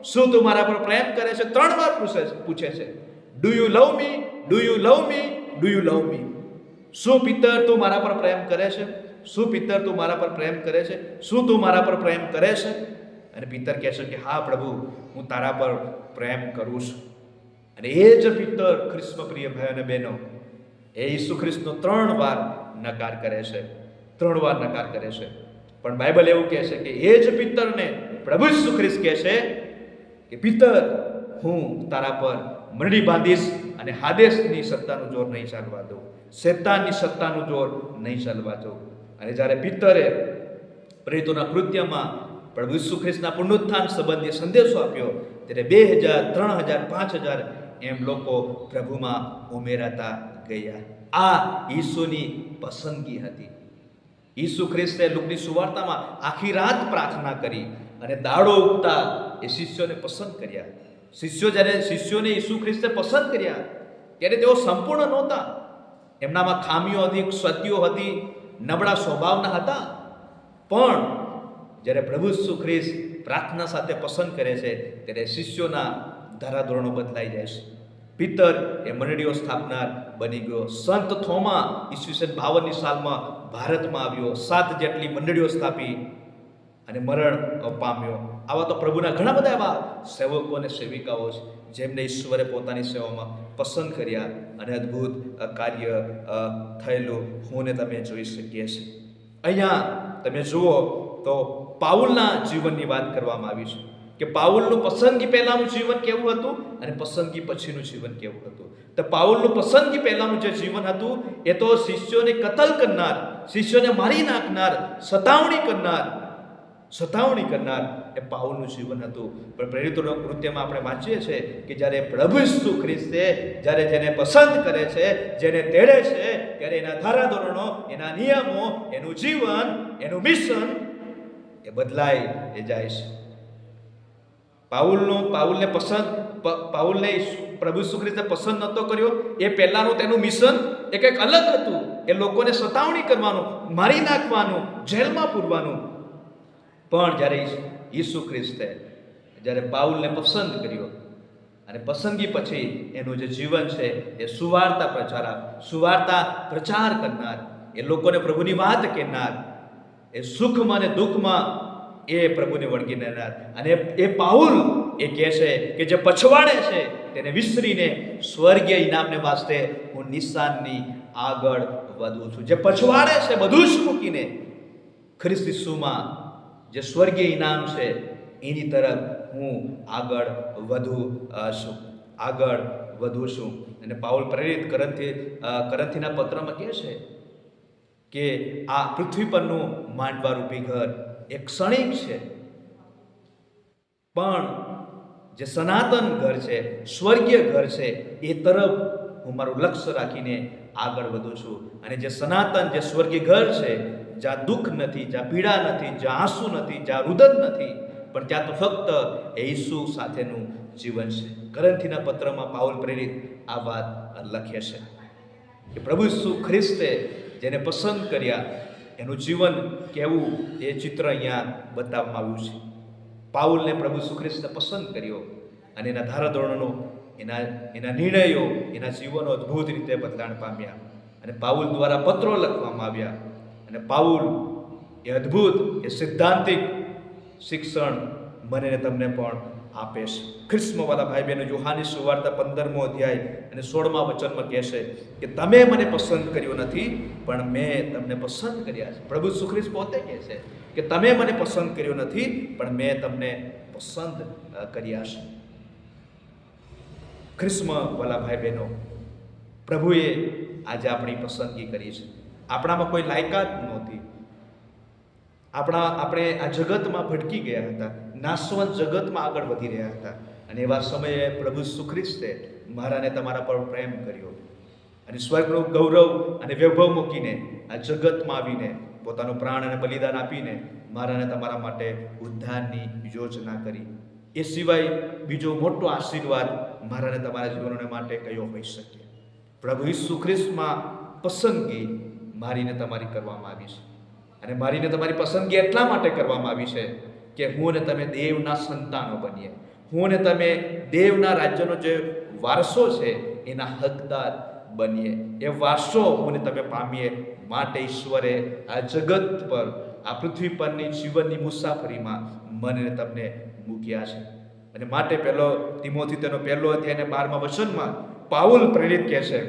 શું તું મારા પર પ્રેમ કરે છે? 3 વાર પૂછે છે, do you love me? Do you love me? Do you love me? શું પિતર તું મારા પર પ્રેમ કરે છે? શું પિતર તું મારા પર પ્રેમ કરે છે? શું તું મારા પર પ્રેમ કરે છે? અને પિતર કહે છે કે હા પ્રભુ, હું તારા પર પ્રેમ કરું છું. અને એ જ પિતર, ખ્રિસ્તમાં પ્રિય ભાઈઓ અને બહેનો, એ ઈસુ ખ્રિસ્તનો 3 વાર નકાર કરે છે. 3 વાર નકાર કરે છે. પણ બાઇબલ એવું કહે છે કે એ જ પિતરને પ્રભુ ઈસુ ખ્રિસ્ત કહે છે કે પિતર, હું તારા પર મંડળી બાંધીશ અને હાદેસની સત્તાનું જોર નહીં ચાલવા દઉં, શેતાનની સત્તાનું જોર નહીં ચાલવા દઉં. અને જ્યારે પિતરે પ્રેરિતોના કૃત્યમાં પ્રભુ ઈસુ ખ્રિસ્તના પુનરુત્થાન સંબંધી સંદેશો આપ્યો, ત્યારે 2000, 3000, 5000 એમ લોકો પ્રભુમાં ઉમેરાતા ગયા. આ ઈસુની પસંદગી હતી. ઈસુ ખ્રિસ્તે લુકની સુવાર્તામાં આખી રાત પ્રાર્થના કરી અને દાડો ઉગતા એ શિષ્યોને પસંદ કર્યા. શિષ્યોને ઈસુ ખ્રિસ્તે પસંદ કર્યા ત્યારે તેઓ સંપૂર્ણ નહોતા. એમનામાં ખામીઓ હતી, ક્ષતિઓ હતી, નબળા સ્વભાવના હતા. પણ જ્યારે પ્રભુ ઈસુ ખ્રિસ્ત પ્રાર્થના સાથે પસંદ કરે છે ત્યારે શિષ્યોના ધારાધોરણો બદલાઈ જાય છે. પિતર એ મંડળીઓ સ્થાપનાર બની ગયો. સંત થોમા ઈસવીસન 52ની સાલમાં ભારતમાં આવ્યો, 7 જેટલી મંડળીઓ સ્થાપી અને મરણ પામ્યો. આવા તો પ્રભુના ઘણા બધા એવા સેવકો અને સેવિકાઓ છે જેમને ઈશ્વરે પોતાની સેવામાં પસંદ કર્યા અને અદ્ભુત કાર્ય થયેલું હું ને તમે જોઈ શકીએ છીએ. અહીંયા તમે જુઓ તો પાઉલના જીવનની વાત કરવામાં આવી છે કે પાઉલનું પસંદગી પહેલાનું જીવન કેવું હતું અને પસંદગી પછીનું જીવન કેવું હતું. તો પાઉલનું પસંદગી પહેલાનું જે જીવન હતું એ તો શિષ્યોને કતલ કરનાર, શિષ્યોને મારી નાખનાર, સતાવણી કરનાર એ પાઉલનું જીવન હતું. પણ પ્રેરિતોના કૃત્યમાં આપણે વાંચીએ છીએ કે જ્યારે પ્રભુ ઈસુ ખ્રિસ્તે જ્યારે જેને પસંદ કરે છે, જેને તેડે છે, ત્યારે એના ધારાધોરણો, એના નિયમો, એનું જીવન, એનું મિશન એ બદલાઈ જાય છે. પાઉલને પ્રભુ ઈસુ ખ્રિસ્તે પસંદ નહોતો કર્યો. એ પહેલાનું તેનું મિશન એ કંઈક અલગ હતું. એ લોકોને સતાવણી કરવાનું, મારી નાખવાનું, જેલમાં પૂરવાનું. પણ જ્યારે ઈસુ ખ્રિસ્તે જ્યારે પાઉલને પસંદ કર્યો અને પસંદગી પછી એનું જે જીવન છે એ સુવાર્તા પ્રચાર કરનાર, એ લોકોને પ્રભુની વાત કહેનાર, એ સુખમાં અને દુઃખમાં એ પ્રભુને વળગી રહેનાર. અને એ પાઉલ એ કહે છે કે જે પછવાડે છે તેને વિસરીને સ્વર્ગીય ઇનામને વાસ્તે હું નિશાનની આગળ વધું છું. જે પછવાડે છે બધું જ મૂકીને ખ્રિસ્ત ઈસુમાં જે સ્વર્ગીય ઇનામ છે એની તરફ હું આગળ વધું છું. અને પાઉલ પ્રેરિત કરંથીના પત્રમાં કહે છે કે આ પૃથ્વી પરનું માંડવારૂપી ઘર એ ક્ષણિક છે, પણ જે સનાતન ઘર છે, સ્વર્ગીય ઘર છે, એ તરફ હું મારું લક્ષ્ય રાખીને આગળ વધું છું. અને જે સનાતન, જે સ્વર્ગીય ઘર છે, જ્યાં દુઃખ નથી, જ્યાં પીડા નથી, જ્યાં આંસુ નથી, જ્યાં રુદન નથી, પણ ત્યાં તો ફક્ત ઈસુ સાથેનું જીવન છે. કરંથીના પત્રમાં પાઉલ પ્રેરિત આ વાત લખે છે કે પ્રભુ ઈસુ ખ્રિસ્તે જેને પસંદ કર્યા એનું જીવન કેવું એ ચિત્ર અહીંયા બતાવવામાં આવ્યું છે. પાઉલને પ્રભુ ઈસુ ખ્રિસ્તે પસંદ કર્યો અને એના ધારાધોરણો, એના નિર્ણયો, એના જીવનો અદ્ભુત રીતે બદલાણ પામ્યા અને પાઉલ દ્વારા પત્રો લખવામાં આવ્યા. અને પાઉલ એ અદ્ભુત, એ સિદ્ધાંતિક શિક્ષણ મને તમને પણ આપે છે. ખ્રિસ્તવાળા ભાઈ બહેનો, યોહાનની સુવાર્તા 15મો અધ્યાય અને 16મા વચનમાં કહે છે કે તમે મને પસંદ કર્યો નથી, પણ મેં તમને પસંદ કર્યા છે. પ્રભુ ઈસુ ખ્રિસ્ત પોતે કહે છે કે તમે મને પસંદ કર્યો નથી, પણ મેં તમને પસંદ કર્યા છે. ખ્રિસ્તવાળા ભાઈ બહેનો, પ્રભુએ આજે આપણી પસંદગી કરી છે. આપણામાં કોઈ લાયકાત નહોતી. આપણે આ જગતમાં ભટકી ગયા હતા, નાશવંત જગતમાં આગળ વધી રહ્યા હતા, અને એવા સમયે પ્રભુ ઈસુ ખ્રિસ્તે મારાને તમારા પર પ્રેમ કર્યો અને સ્વર્ગનું ગૌરવ અને વૈભવ મૂકીને આ જગતમાં આવીને પોતાનું પ્રાણ અને બલિદાન આપીને મારાને તમારા માટે ઉદ્ધારની યોજના કરી. એ સિવાય બીજો મોટો આશીર્વાદ મારાને તમારા જીવનોને માટે કયો હોઈ શકે? પ્રભુ ઈસુ ખ્રિસ્તમાં પસંદગી મારીને તમારી કરવામાં આવી છે. અને મારીને તમારી પસંદગી એટલા માટે કરવામાં આવી છે કે હું ને તમે દેવના સંતાનો બનીએ, હું ને તમે દેવના રાજ્યનો જે વારસો છે એના હકદાર બનીએ. એ વારસો હું ને તમે પામીએ માટે ઈશ્વરે આ જગત પર, આ પૃથ્વી પરની જીવનની મુસાફરીમાં મને તમને મૂક્યા છે. અને માટે પહેલો તિમોથી તેનો 1 અધ્યાય અને 12મા વચનમાં પાઉલ પ્રેરિત કહે છે,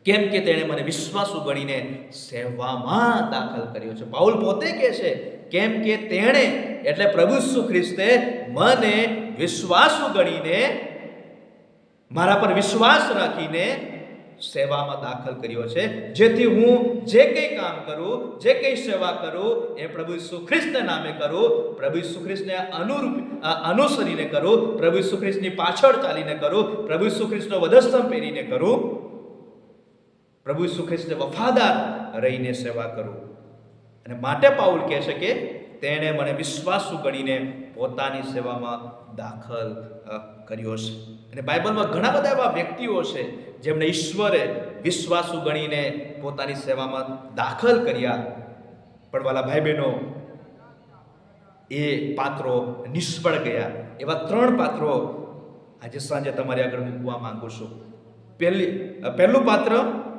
કેમ કે તેણે મને વિશ્વાસુ ગણીને સેવામાં દાખલ કર્યો છે. પાઉલ પોતે કહે છે કેમ કે તેણે, એટલે પ્રભુ ઈસુ ખ્રિસ્તે મને વિશ્વાસુ ગણીને, મારા પર વિશ્વાસ રાખીને સેવામાં દાખલ કર્યો છે, જેથી હું જે કંઈ કામ કરું, જે કંઈ સેવા કરું એ પ્રભુ ઈસુ ખ્રિસ્તના નામે કરું, પ્રભુ ઈસુ ખ્રિસ્તને અનુસરીને કરું, પ્રભુ ઈસુ ખ્રિસ્તની પાછળ ચાલીને કરું, પ્રભુ ઈસુ ખ્રિસ્તનો વધસ્તંભ પહેરીને કરું, પ્રભુ ઈસુ ખ્રિસ્તને વફાદાર રહીને સેવા કરું. અને માટે પાઉલ કહે છે કે તેણે મને વિશ્વાસુ ગણીને પોતાની સેવામાં દાખલ કર્યો છે. અને બાઇબલમાં ઘણા બધા એવા વ્યક્તિઓ છે જેમને ઈશ્વરે વિશ્વાસુ ગણીને પોતાની સેવામાં દાખલ કર્યા, પણ વાલા ભાઈ બહેનો, એ પાત્રો નિષ્ફળ ગયા. એવા 3 પાત્રો આજે સાંજે તમારી આગળ મૂકવા માંગુ છું. પહેલું પાત્ર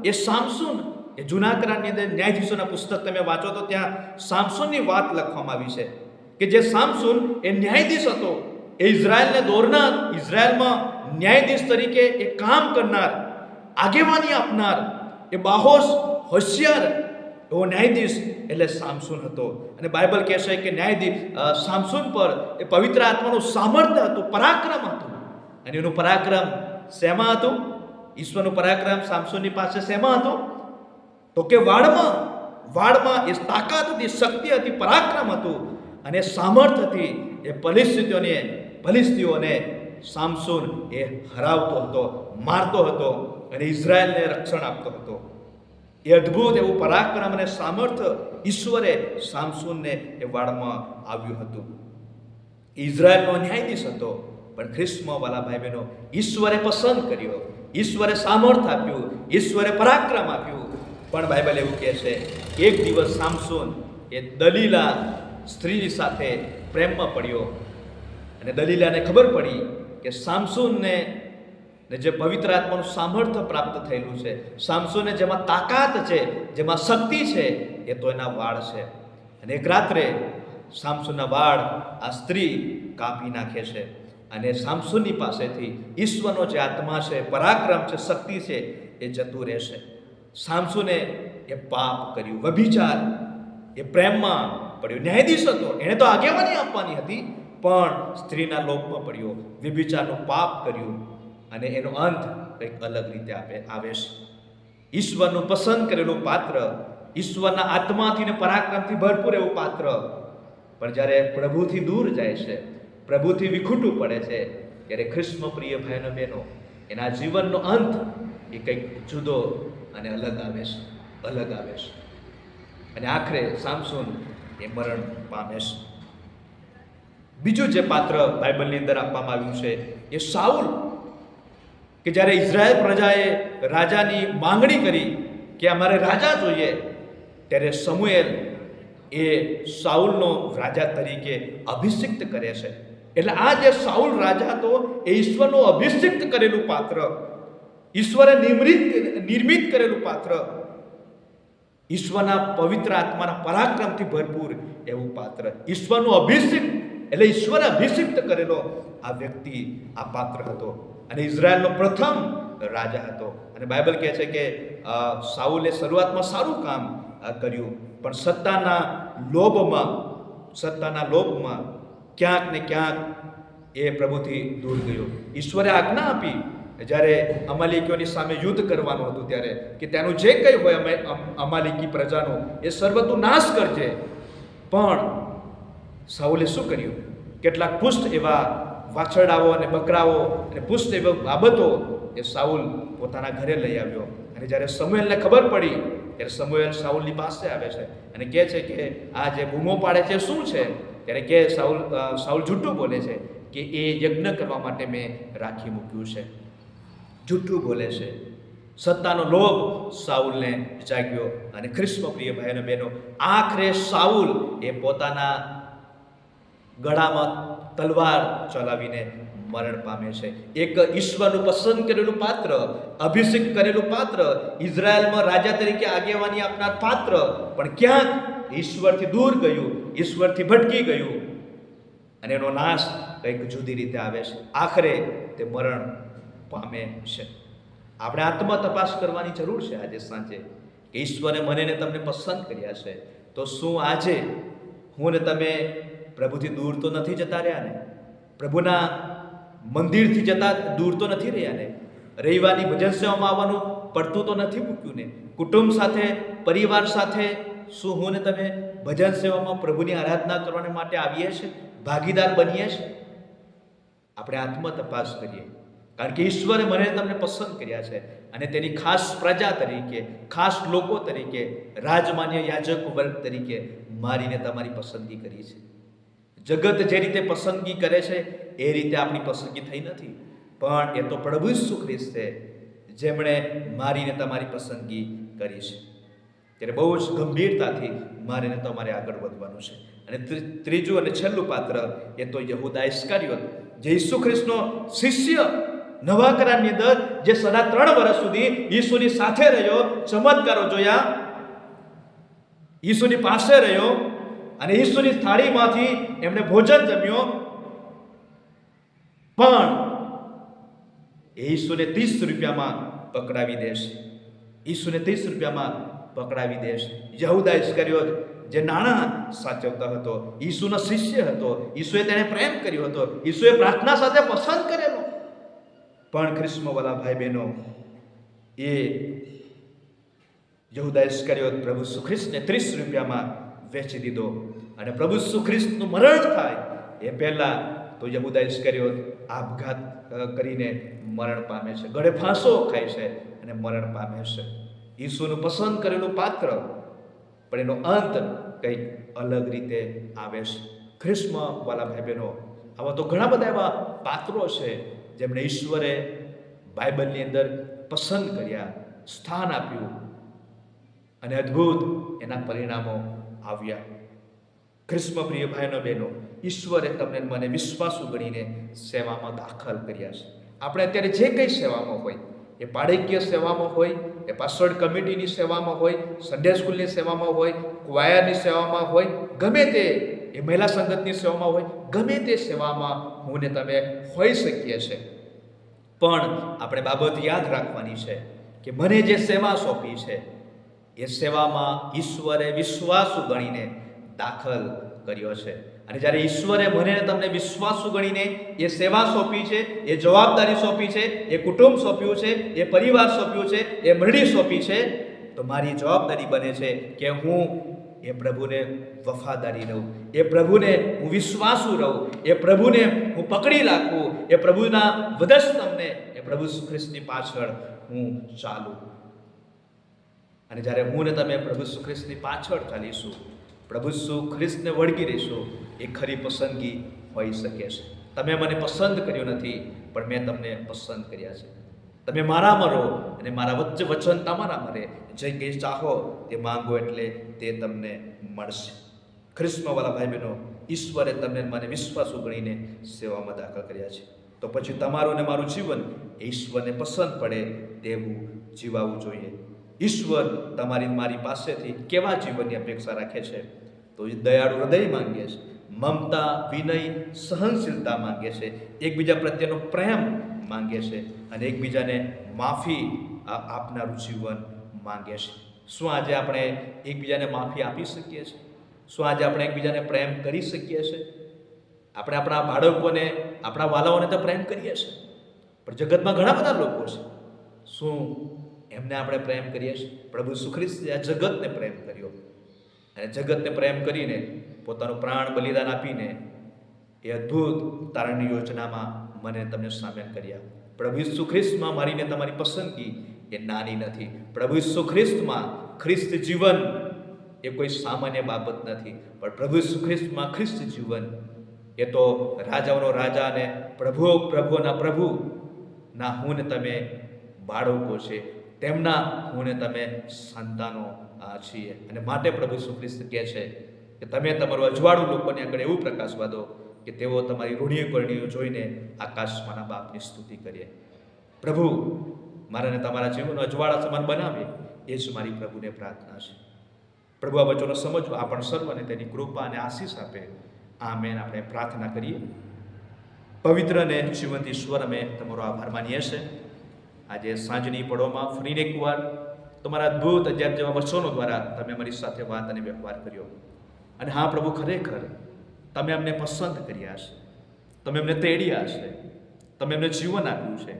એ સામસૂન. એ જૂના કરારની અંદર ન્યાયાધીશોના પુસ્તક તમે વાંચો તો ત્યાં સામસૂનની વાત લખવામાં આવી છે કે જે સામસૂન એ ન્યાયાધીશ હતો. એ ઇઝરાયલને દોરનાર, ઇઝરાયલમાં ન્યાયાધીશ તરીકે એ કામ કરનાર, આગેવાની આપનાર, એ બાહોશ હોશિયાર એવો ન્યાયાધીશ એટલે સામસૂન હતો. અને બાઇબલ કહે છે કે ન્યાયાધીશ સામસૂન પર એ પવિત્ર આત્માનું સામર્થ્ય હતું, પરાક્રમ હતું. અને એનું પરાક્રમ શેમાં હતું? ઈશ્વરનું પરાક્રમ સામસૂનની પાસે શેમાં હતું? તો કે વાળમાં એ તાકાત હતી, શક્તિ હતી, પરાક્રમ હતું, અને સામર્થ્ય હતી. એ ફલિસ્તીઓને સામસૂન એ હરાવતો હતો, મારતો હતો અને ઇઝરાયલને રક્ષણ આપતો હતો. એ અદ્ભુત એવું પરાક્રમ અને સામર્થ્ય ઈશ્વરે સામસૂનને એ વાળમાં આવ્યું હતું. ઇઝરાયલનો ન્યાયાધીશ હતો, પણ ખ્રિસ્તમાં વાલા ભાઈ બહેનો, ઈશ્વરે પસંદ કર્યો, ઈશ્વરે સામર્થ્ય આપ્યું, ઈશ્વરે પરાક્રમ આપ્યું. પણ બાઇબલ એવું કહે છે એક દિવસ સામસૂન એ દલીલા સ્ત્રી સાથે પ્રેમમાં પડ્યો, અને દલીલાને ખબર પડી કે સામસૂનને જે પવિત્ર આત્માનું સામર્થ્ય પ્રાપ્ત થયેલું છે, સામસૂનને જેમાં તાકાત છે, જેમાં શક્તિ છે, એ તો એના વાળ છે. અને એક રાત્રે સામસૂનના વાળ આ સ્ત્રી કાપી નાખે છે, અને સામસૂનની પાસેથી ઈશ્વરનો જે આત્મા છે, પરાક્રમ છે, શક્તિ છે, એ જતું રહેશે. સામસૂને એ પાપ કર્યું, વ્યભિચાર, એ પ્રેમમાં પડ્યો. ન્યાયાધીશ હતો, એણે તો આગેવાની આપવાની હતી, પણ સ્ત્રીના લોભમાં પડ્યો, વ્યભિચારનું પાપ કર્યું, અને એનો અંત કંઈક અલગ રીતે આવે છે. ઈશ્વરનું પસંદ કરેલું પાત્ર, ઈશ્વરના આત્માથી ને પરાક્રમથી ભરપૂર એવું પાત્ર, પણ જ્યારે પ્રભુથી દૂર જાય છે, પ્રભુથી વિખૂટું પડે છે, ત્યારે ખ્રિસ્તમાં પ્રિય ભાઈઓ બહેનો, એના જીવનનો અંત એ કંઈક જુદો અને અલગ આવે છે. અને આખરે સામસૂન એ મરણ પામે છે. બીજું જે પાત્ર બાઇબલની અંદર આપવામાં આવ્યું છે એ સાઉલ, કે જ્યારે ઇઝરાયલ પ્રજાએ રાજાની માંગણી કરી કે અમારે રાજા જોઈએ, ત્યારે સમુએલ એ સાઉલનો રાજા તરીકે અભિષિક્ત કરે છે. એટલે આ જે સાઉલ રાજા હતો એ ઈશ્વરનું અભિષિક્ત કરેલું પાત્ર, ઈશ્વરે નિર્મિત કરેલું પાત્ર, ઈશ્વરના પવિત્ર આત્માના પરાક્રમથી ભરપૂર એવું પાત્ર, ઈશ્વરનું અભિષિક્ત એટલે ઈશ્વરે અભિષિક્ત કરેલો આ વ્યક્તિ, આ પાત્ર હતો અને ઇઝરાયલનો પ્રથમ રાજા હતો. અને બાઇબલ કહે છે કે સાઉલે શરૂઆતમાં સારું કામ કર્યું, પણ સત્તાના લોભમાં ક્યાંક ને ક્યાંક એ પ્રભુથી દૂર ગયો. ઈશ્વરે આજ્ઞા આપી જ્યારે અમાલેકીઓની સામે યુદ્ધ કરવાનું હતું ત્યારે કે તેનું જે કંઈ હોય અમાલેકી પ્રજાનું એ સર્વતું નાશ કરજે. પણ સાઉલે શું કર્યું? કેટલાક પુષ્ટ એવા વાછરડાઓ અને બકરાઓ અને પુષ્ટ એવી બાબતો એ સાઉલ પોતાના ઘરે લઈ આવ્યો. અને જ્યારે સમુએલને ખબર પડી ત્યારે સમુએલ સાઉલની પાસે આવે છે અને કહે છે કે આ જે બૂમો પાડે છે શું છે? ત્યારે કે સાઉલ જૂઠું બોલે છે કે એ યજ્ઞ કરવા માટે મેં રાખી મૂક્યું છે. જૂઠું બોલે છે. સત્તાનો લોભ સાઉલને જાગ્યો. અને ખ્રિસ્મ પ્રિય ભાઈઓ અને બહેનો, આખરે સાઉલ એ પોતાના ગળામાં તલવાર ચલાવીને મરણ પામે છે. એક ઈશ્વરનું પસંદ કરેલું પાત્ર, અભિષેક કરેલું પાત્ર, ઇઝરાયલમાં રાજા તરીકે આગેવાની આપનાર પાત્ર પણ ક્યાંક ઈશ્વરથી દૂર ગયું, ઈશ્વરથી ભટકી ગયું અને એનો નાશ કંઈક જુદી રીતે આવે છે. આખરે તે મરણ પામે છે. આપણે આત્મતપાસ કરવાની જરૂર છે આજે સાંજે કે ઈશ્વરે મને ને તમને પસંદ કર્યા છે, તો શું આજે હું ને તમે પ્રભુથી દૂર તો નથી જતા રહ્યા ને? પ્રભુના મંદિરથી દૂર તો નથી રહ્યા ને? રવિવારની ભજન સેવામાં આવવાનું પડતું તો નથી મૂક્યું ને? કુટુંબ સાથે, પરિવાર સાથે શું હું ને તમે ભજન સેવામાં પ્રભુની આરાધના કરવા માટે આવીએ છીએ, ભાગીદાર બનીએ છીએ? આપણે આત્મતપાસ કરીએ, કારણ કે ઈશ્વરે મને તમને પસંદ કર્યા છે અને તેની ખાસ પ્રજા તરીકે, ખાસ લોકો તરીકે, રાજમાન્ય યાજક વર્ગ તરીકે મારીને તમારી પસંદગી કરી છે. જગત જે રીતે પસંદગી કરે છે એ રીતે આપણી પસંદગી થઈ નથી, પણ એ તો પ્રભુ ઈસુ ખ્રિસ્તે જેમણે મારીને તમારી પસંદગી કરી છે. ત્યારે બહુ જ ગંભીરતાથી મારીને તમારે આગળ વધવાનું છે. અને ત્રીજું અને છેલ્લું પાત્ર એ તો યહૂદા ઇસ્કારિયોત, જે ઈસુ ખ્રિસ્તનો શિષ્ય, નવા કરારની અંદર જે 3.5 વર્ષ સુધી ઈસુની સાથે રહ્યો, ચમત્કારો જોયા, ઈસુની પાસે રહ્યો અને ઈસુની થાળીમાંથી એમણે ભોજન જમ્યો, પણ એ ઈસુને 30 રૂપિયામાં પકડાવી દેશે. ઈસુને 30 રૂપિયામાં પકડાવી દેશે. યહૂદા ઇસ્કારિયોત જે નાણાં સાચવતો હતો, ઈસુનો શિષ્ય હતો, ઈસુએ તેને પ્રેમ કર્યો હતો, ઈસુએ પ્રાર્થના સાથે પસંદ કરેલો, પણ ખ્રિસ્મવાલા ભાઈ બહેનો, એ યહૂદા ઇસ્કારિયોત પ્રભુ ઈસુ ખ્રિસ્તને 30 રૂપિયામાં વેચી દીધો. અને પ્રભુ ઈસુ ખ્રિસ્તનું મરણ થાય એ પહેલા તો યહૂદા ઇસ્કારિયોત આપઘાત કરીને મરણ પામે છે, ગળે ફાંસો ખાય છે અને મરણ પામે છે. ઈસુનું પસંદ કરેલું પાત્ર, પણ એનો અંત કંઈક અલગ રીતે આવે છે. ખ્રિસ્મવાલા ભાઈ બહેનો, આવા તો ઘણા બધા એવા પાત્રો છે જેમણે ઈશ્વરે બાઇબલની અંદર પસંદ કર્યા, સ્થાન આપ્યું અને અદ્ભુત એના પરિણામો આવ્યા. ખ્રિસ્મ પ્રિય ભાઈઓ બહેનો, ઈશ્વરે તમને મને વિશ્વાસુ ગણીને સેવામાં દાખલ કર્યા છે. આપણે અત્યારે જે કંઈ સેવામાં હોય, એ પાડકીય સેવામાં હોય, એ પાસવર્ડ કમિટીની સેવામાં હોય, સન્ડે સ્કૂલની સેવામાં હોય, ક્વાયરની સેવામાં હોય, ગમે તે, એ મહિલા સંગતની સેવામાં હોય, ગમે તે સેવામાં હું ને તમે હોઈ શકીએ છીએ. પણ આપણે બાબત યાદ રાખવાની છે કે મને જે સેવા સોંપી છે એ સેવામાં ઈશ્વરે વિશ્વાસુ ગણીને દાખલ કર્યો છે. અને જ્યારે ઈશ્વરે મને તમને વિશ્વાસુ ગણીને એ સેવા સોંપી છે, એ જવાબદારી સોંપી છે, એ કુટુંબ સોંપ્યું છે, એ પરિવાર સોંપ્યું છે, એ મંડળી સોંપી છે, તો મારી જવાબદારી બને છે કે હું એ પ્રભુને વફાદારી રહું, એ પ્રભુને હું વિશ્વાસુ રહું, એ પ્રભુને હું પકડી રાખું, એ પ્રભુના વધસ્તંભને, એ પ્રભુ ઈસુ ખ્રિસ્તની પાછળ હું ચાલું. અને જ્યારે હું ને તમે પ્રભુ ઈસુ ખ્રિસ્તની પાછળ ચાલીશું, પ્રભુ ઈસુ ખ્રિસ્તને વળગી રહીશું, એ ખરી પસંદગી હોઈ શકે છે. તમે મને પસંદ કર્યો નથી, પણ મેં તમને પસંદ કર્યા છે. તમે મારામાં રહો અને મારા વચ્ચે વચન તમારામાં રહે. જે કંઈ ચાહો તે માંગો એટલે તે તમને મળશે. ખ્રિસ્મવાલા ભાઈ બહેનો, ઈશ્વરે તમને મને વિશ્વાસુ ગણીને સેવામાં દાખલ કર્યા છે, તો પછી તમારું ને મારું જીવન ઈશ્વરને પસંદ પડે તેવું જીવાવું જોઈએ. ઈશ્વર તમારી મારી પાસેથી કેવા જીવનની અપેક્ષા રાખે છે? તો એ દયાળુ હૃદય માંગે છે, મમતા, વિનય, સહનશીલતા માંગે છે, એકબીજા પ્રત્યેનો પ્રેમ માંગે છે અને એકબીજાને માફી આપનારું જીવન માંગે છે. શું આજે આપણે એકબીજાને માફી આપી શકીએ છીએ? શું આજે આપણે એકબીજાને પ્રેમ કરી શકીએ છીએ? આપણે આપણા બાળકોને, આપણા વાલાઓને તો પ્રેમ કરીએ છીએ, પણ જગતમાં ઘણા બધા લોકો છે. શું એમને આપણે પ્રેમ કરીએ છીએ? પ્રભુ ઈસુ ખ્રિસ્તે આ જગતને પ્રેમ કર્યો અને જગતને પ્રેમ કરીને પોતાનું પ્રાણ બલિદાન આપીને એ અદ્ભુત તારણની યોજનામાં મને તમને સામેલ કર્યા. પ્રભુ ઈસુ ખ્રિસ્તમાં મારી ને તમારી પસંદગી એ નાની નથી. પ્રભુ ઈસુ ખ્રિસ્તમાં ખ્રિસ્ત જીવન એ કોઈ સામાન્ય બાબત નથી, પણ પ્રભુ ઈસુ ખ્રિસ્તમાં ખ્રિસ્ત જીવન એ તો રાજાઓનો રાજા અને પ્રભુઓના પ્રભુ ના હું ને તમે બાળકો છે, તેમના હું ને તમે સંતાનો છીએ. અને માટે પ્રભુ ઈસુ ખ્રિસ્ત કહે છે કે તમે તમારું અજવાળું લોકોને આગળ એવું પ્રકાશવા દો કે તેઓ તમારી ઋણીય કરણીઓ જોઈને આકાશમાંના બાપની સ્તુતિ કરીએ. પ્રભુ મારાને તમારા જીવનનો અજવાળા સમાન બનાવે, એ જ મારી પ્રભુને પ્રાર્થના છે. પ્રભુ આ વચનો સમજવા આપણ સર્વને તેની કૃપા અને આશીષ આપે. આમેન. આપણે પ્રાર્થના કરીએ. પવિત્ર અને જીવંત ઈશ્વર, અમે તમારો આભાર માનીએ છીએ આજે સાંજની પળોમાં ફરીને એકવાર તમારા અદ્ભુત અધ્યાત્મ જેવા વચનો દ્વારા તમે અમારી સાથે વાત અને વ્યવહાર કર્યો. અને હા પ્રભુ, ખરેખર તમે અમને પસંદ કર્યા છે, તમે અમને તેડ્યા છે, તમે અમને જીવન આપ્યું છે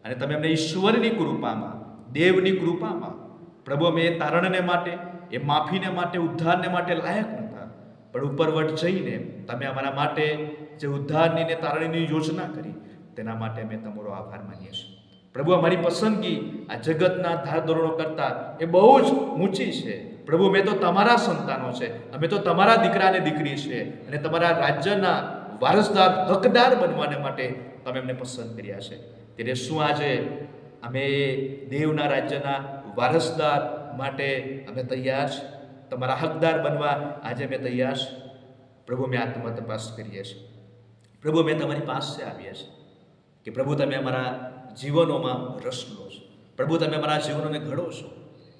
અને તમે અમને ઈશ્વરની કૃપામાં, દેવની કૃપામાં પ્રભુ અમે એ તારણને માટે, એ માફીને માટે, ઉદ્ધારને માટે લાયક નહોતા, પણ ઉપરવટ જઈને તમે અમારા માટે જે ઉદ્ધારની ને તારણની યોજના કરી તેના માટે અમે તમારો આભાર માનીએ છીએ. પ્રભુ અમારી પસંદગી આ જગતના ધારધોરણો કરતાં એ બહુ જ ઊંચી છે. પ્રભુ અમે તો તમારા સંતાનો છે, અમે તો તમારા દીકરા અને દીકરી છે અને તમારા રાજ્યના વારસદાર, હકદાર બનવાને માટે તમે અમને પસંદ કર્યા છે. ત્યારે શું આજે અમે દેવના રાજ્યના વારસદાર માટે અમે તૈયાર છે? તમારા હકદાર બનવા આજે અમે તૈયાર છે? પ્રભુ અમે આત્મ તપાસ કરીએ છીએ. પ્રભુ અમે તમારી પાસે આવીએ છીએ કે પ્રભુ તમે અમારા જીવનોમાં રસ લો છો, પ્રભુ તમે અમારા જીવનોને ઘડો છો.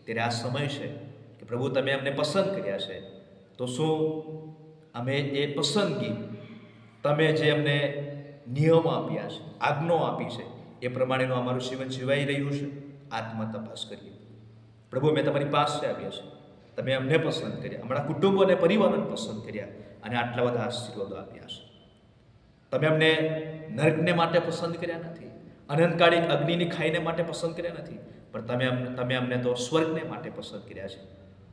ત્યારે આ સમય છે કે પ્રભુ તમે અમને પસંદ કર્યા છે, તો શું અમે એ પસંદગી, તમે જે અમને નિયમો આપ્યા છે, આજ્ઞાઓ આપી છે, એ પ્રમાણેનું અમારું જીવન જીવાઈ રહ્યું છે? આત્મ તપાસ કરીએ. પ્રભુ અમે તમારી પાસે આવ્યા છીએ. તમે અમને પસંદ કર્યા, અમારા કુટુંબો અને પરિવારોને પસંદ કર્યા અને આટલા બધા આશીર્વાદો આપ્યા છે. તમે અમને નરકને માટે પસંદ કર્યા નથી, અનંતકાળિક અગ્નિની ખાઈને માટે પસંદ કર્યા નથી, પણ તમે અમને તો સ્વર્ગને માટે પસંદ કર્યા છે.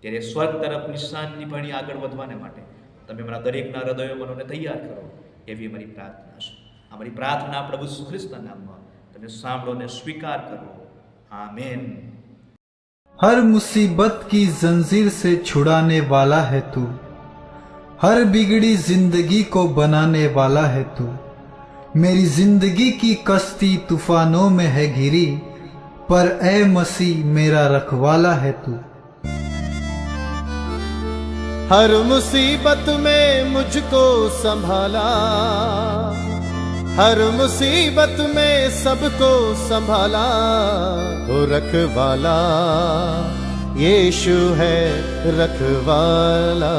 ત્યારે સ્વર્ગ તરફ નિશાનની ભણી આગળ વધવાને માટે તમે અમારા દરેકના હૃદયો મનોને તૈયાર કરો, એવી અમારી પ્રાર્થના છે. અમારી પ્રાર્થના પ્રભુ ઈસુ ખ્રિસ્તના નામમાં તમે સાંભળો ને સ્વીકાર કરો. आमेन। हर मुसीबत की जंजीर से छुड़ाने वाला है तू, हर बिगड़ी जिंदगी को बनाने वाला है तू। मेरी जिंदगी की कश्ती तूफानों में है घिरी, पर ए मसीह मेरा रखवाला है तू। हर मुसीबत में मुझको संभाला, हर मुसीबत में सबको संभाला। वो रखवाला यीशु है रखवाला।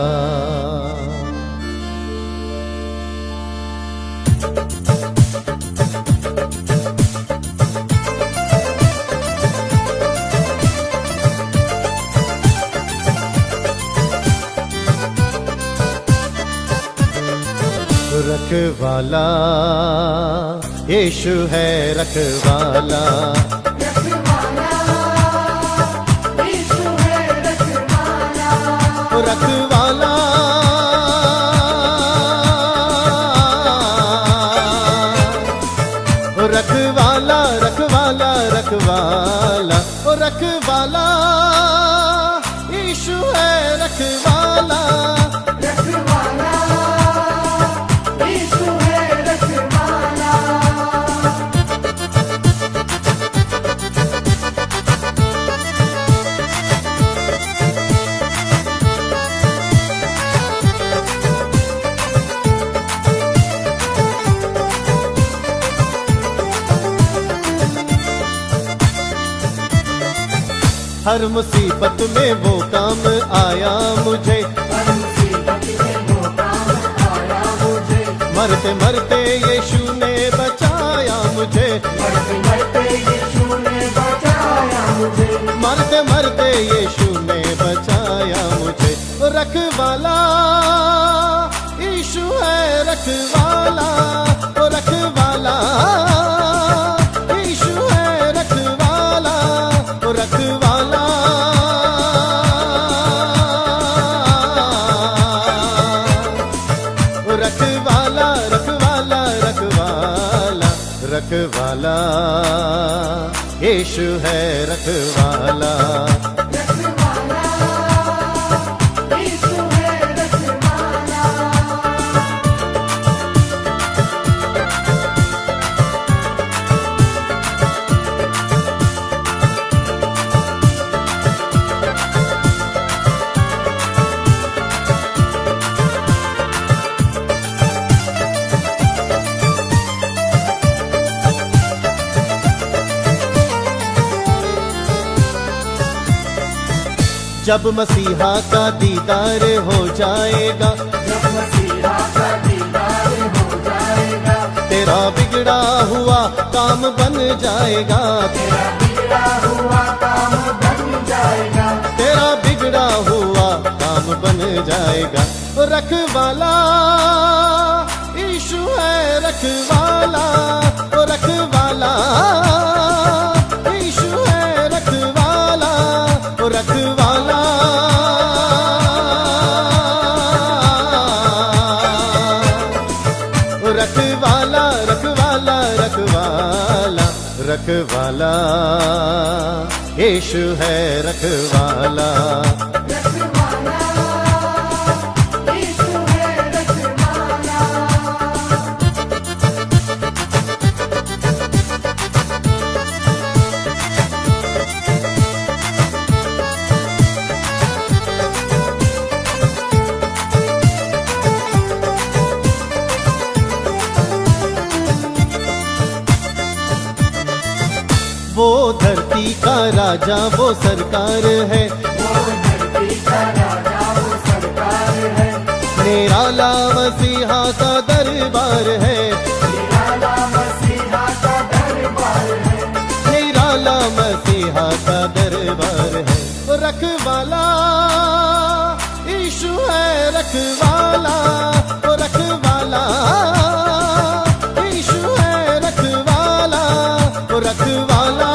रखवाला यीशु है रखवाला, यीशु है रखवाला, रखवाला रखवाला रखवाला रखवाला रखवाला यीशु है रखवाला। हर मुसीबत में वो काम आया मुझे, हर मुसीबत में वो काम आया मरते मरते यीशु ने बचाया मुझे, मरते मरते यीशु ने बचाया मुझे, मरते मरते यीशु ने बचाया मुझे। रखवाला यीशु है रखवाला, ओ रखवाला यीशु है रखवाला, ओ रखवाला। रखवाला रखवाला रखवाला रखवाला यीशु है रखवाला। रखवाला यीशु है रखवाला। जब मसीहा का दीदार हो जाएगा, जब मसीहा का दीदार हो जाएगा, तेरा बिगड़ा हुआ काम बन जाएगा, तेरा बिगड़ा हुआ काम बन जाएगा, तेरा बिगड़ा हुआ काम बन जाएगा। रखवाला यीशु है रखवाला, ओ रखवाला यीशु है रखवाला, ओ रखवाला। रखवाला रखवाला रखवाला रखवाला यीशु है रखवाला। रखवाला यीशु है रखवाला। वो धरती का राजा वो सरकार है, वो धरती का राजा वो सरकार है, निराला मसीहा का दरबार है, निराला मसीहा का दरबार है, निराला मसीहा का दरबार है। रखवाला यीशु है रखवाला, ओ रखवाला यीशु है रखवाला, ओ रखवाला।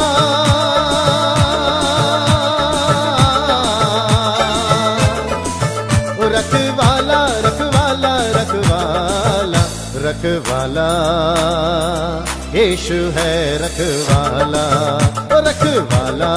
रखवाला रखवाला रखवाला रखवाला यीशु है रखवाला, ओ रखवाला।